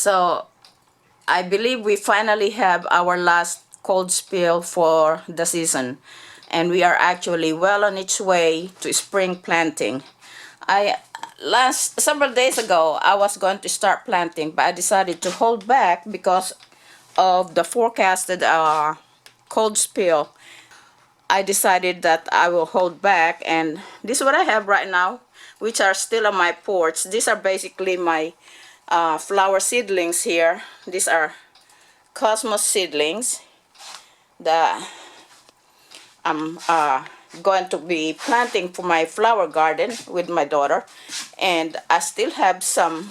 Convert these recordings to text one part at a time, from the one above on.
So I believe we finally have our last cold spill for the season, and we are actually well on its way to spring planting. I last several days ago I was going to start planting, but I decided to hold back because of the forecasted cold spill. I decided that I will hold back, and this is what I have right now, which are still on my porch. These are basically my flower seedlings here. These are cosmos seedlings that I'm going to be planting for my flower garden with my daughter. And I still have some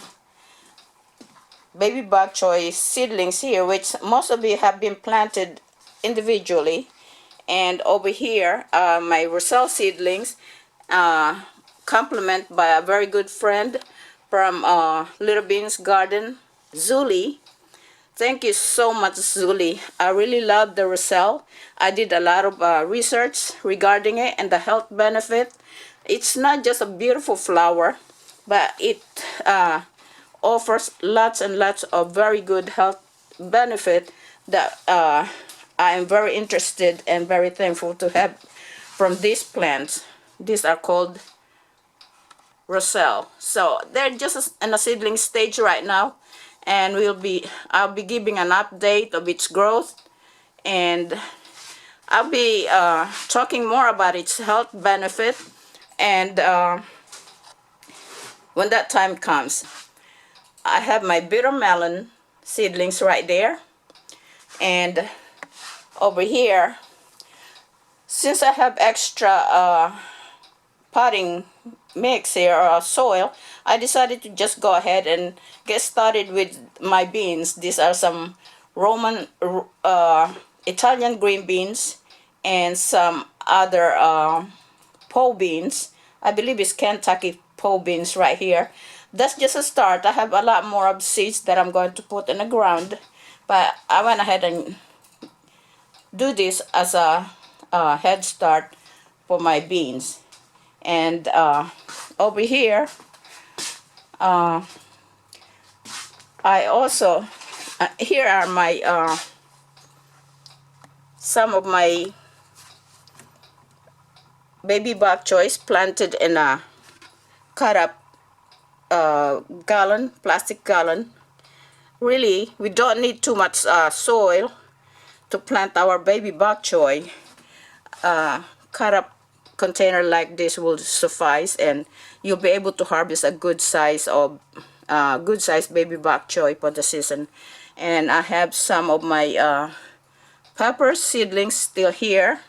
baby bok choy seedlings here, which most of you have been planted individually. And over here, my Roselle seedlings, complement by a very good friend from Little Beans Garden, Zuli. Thank you so much, Zuli. I really love the Roselle. I did a lot of research regarding it and the health benefit. It's not just a beautiful flower, but it offers lots and lots of very good health benefit that I am very interested and very thankful to have from these plants. These are called Roselle. So they're just in a seedling stage right now, and I'll be giving an update of its growth, and I'll be talking more about its health benefit, and when that time comes. I have my bitter melon seedlings right there, and over here, since I have extra potting mix here or soil, I decided to just go ahead and get started with my beans. These are some Roman Italian green beans and some other pole beans. I believe it's Kentucky pole beans right here. That's just a start. I have a lot more of seeds that I'm going to put in the ground, but I went ahead and do this as a head start for my beans. And over here, I also here are my some of my baby bok choice planted in a cut up gallon, plastic gallon. Really, we don't need too much soil to plant our baby bok choy. Cut up container like this will suffice, and you'll be able to harvest a good size of good size baby bok choy for the season. And I have some of my pepper seedlings still here.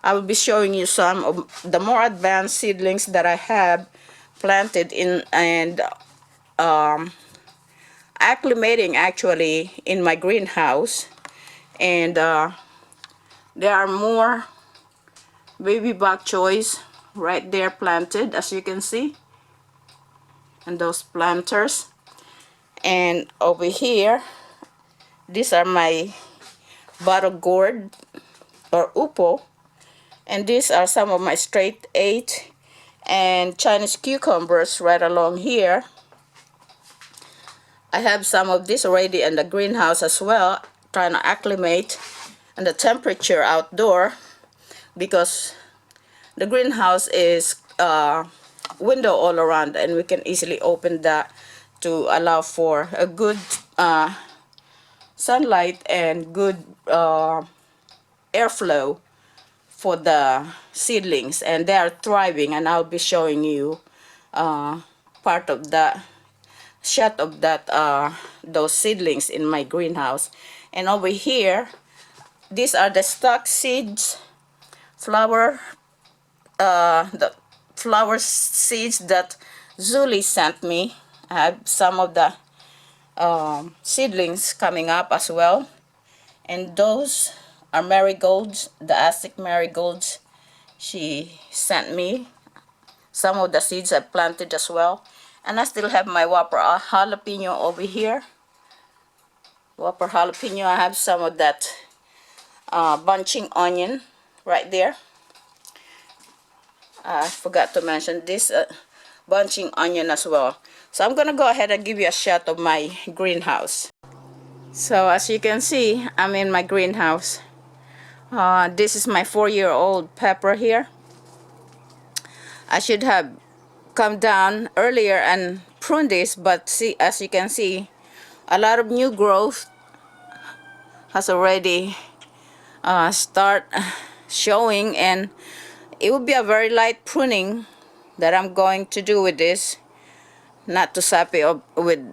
I will be showing you some of the more advanced seedlings that I have planted in and acclimating actually in my greenhouse. And there are more baby bok choys right there planted, as you can see, and those planters. And over here, these are my bottle gourd or upo, and these are some of my straight 8 and Chinese cucumbers right along here. I have some of this already in the greenhouse as well, trying to acclimate and the temperature outdoor, because the greenhouse is window all around, and we can easily open that to allow for a good sunlight and good airflow for the seedlings, and they are thriving. And I'll be showing you part of the shot of that those seedlings in my greenhouse. And over here, these are the stock seeds, the flower seeds that Zuli sent me. I have some of the seedlings coming up as well, and those are marigolds, the Aztec marigolds. She sent me some of the seeds I planted as well. And I still have my Whopper jalapeno over here. Whopper jalapeno, I have some of that bunching onion right there. I forgot to mention this bunching onion as well. So I'm gonna go ahead and give you a shot of my greenhouse. So as you can see, I'm in my greenhouse. This is my 4-year-old pepper here. I should have come down earlier and prune this, but see, as you can see, a lot of new growth has already start showing, and it will be a very light pruning that I'm going to do with this, not to sap it up with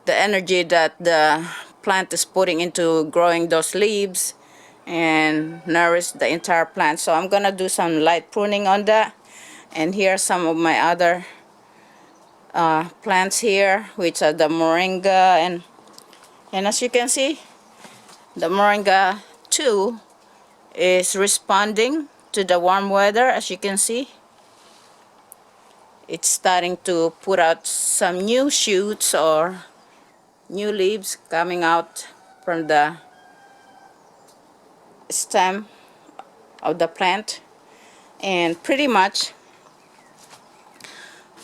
the energy that the plant is putting into growing those leaves and nourish the entire plant. So I'm gonna do some light pruning on that. And here are some of my other plants here, which are the moringa, and as you can see, the moringa too is responding to the warm weather. As you can see, it's starting to put out some new shoots or new leaves coming out from the stem of the plant. And pretty much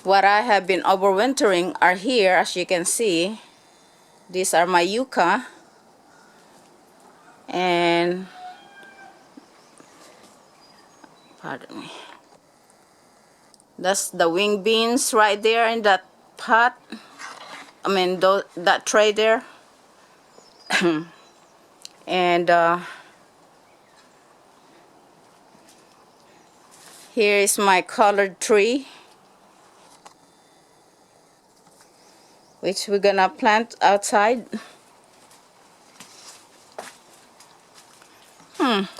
what I have been overwintering are here. As you can see, these are my yucca, and pardon me, that's the wing beans right there in that pot. I mean that tray there. And here is my colored tree, which we're gonna plant outside.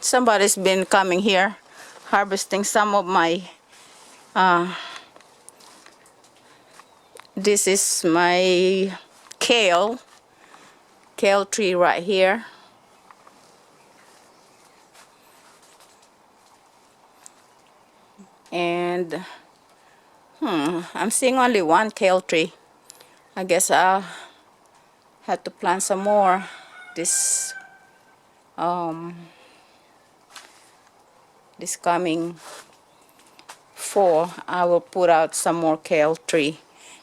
Somebody's been coming here harvesting some of my this is my kale tree right here. And I'm seeing only one kale tree. I guess I'll have to plant some more this this coming fall. I will put out some more kale tree.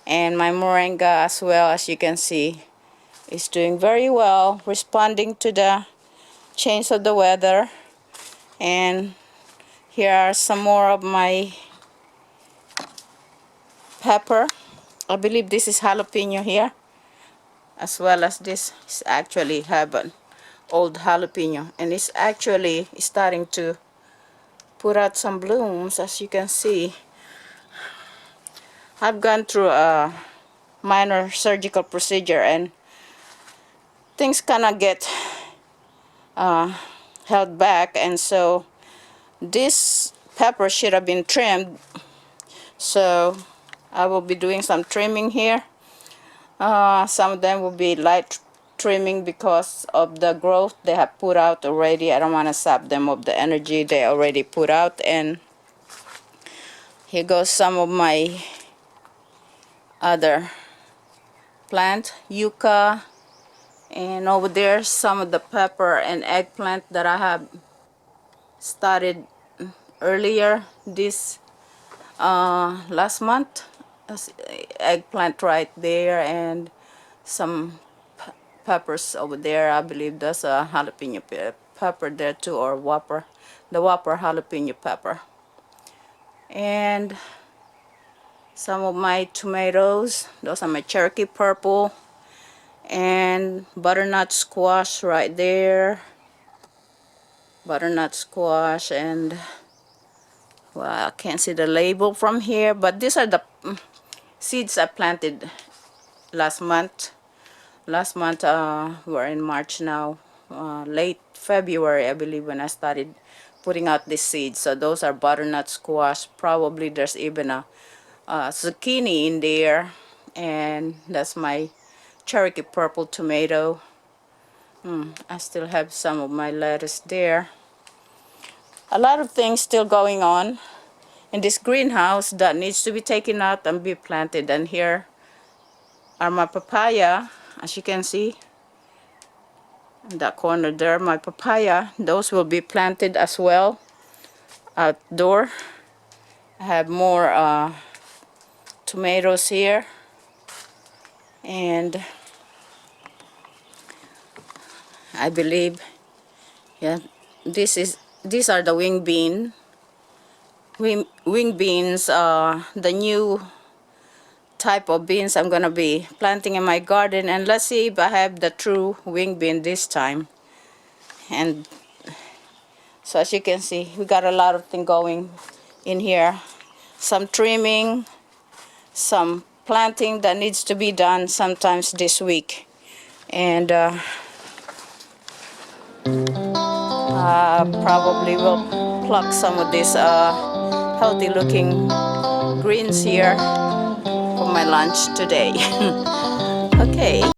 And my moringa as well, as you can see, is doing very well, responding to the change of the weather. And here are some more of my pepper. I believe this is jalapeno here, as well as this is actually have an old jalapeno, and it's actually starting to put out some blooms. As you can see, I've gone through a minor surgical procedure, and things kind of get held back, and so this pepper should have been trimmed. So I will be doing some trimming here. Some of them will be light trimming because of the growth they have put out already. I don't want to sap them of the energy they already put out. And here goes some of my other plant, yucca, and over there some of the pepper and eggplant that I have started earlier this last month. Eggplant right there, and some peppers over there. I believe there's a jalapeno pepper there too, or whopper, the whopper jalapeno pepper. And some of my tomatoes, those are my Cherokee purple, and butternut squash right there, butternut squash. And well, I can't see the label from here, but these are the seeds I planted last month. We're in March now, late February I believe, when I started putting out the seeds. So those are butternut squash. Probably there's even a zucchini in there, and that's my Cherokee purple tomato. I still have some of my lettuce there. A lot of things still going on in this greenhouse that needs to be taken out and be planted. And here are my papaya, as you can see in that corner there, my papaya. Those will be planted as well outdoor. I have more tomatoes here. And I believe, yeah, these are the wing beans, the new type of beans I'm gonna be planting in my garden. And let's see if I have the true wing bean this time. And so as you can see, we got a lot of things going in here. Some trimming, some planting that needs to be done sometimes this week. And probably will pluck some of these healthy looking greens here for my lunch today. Okay.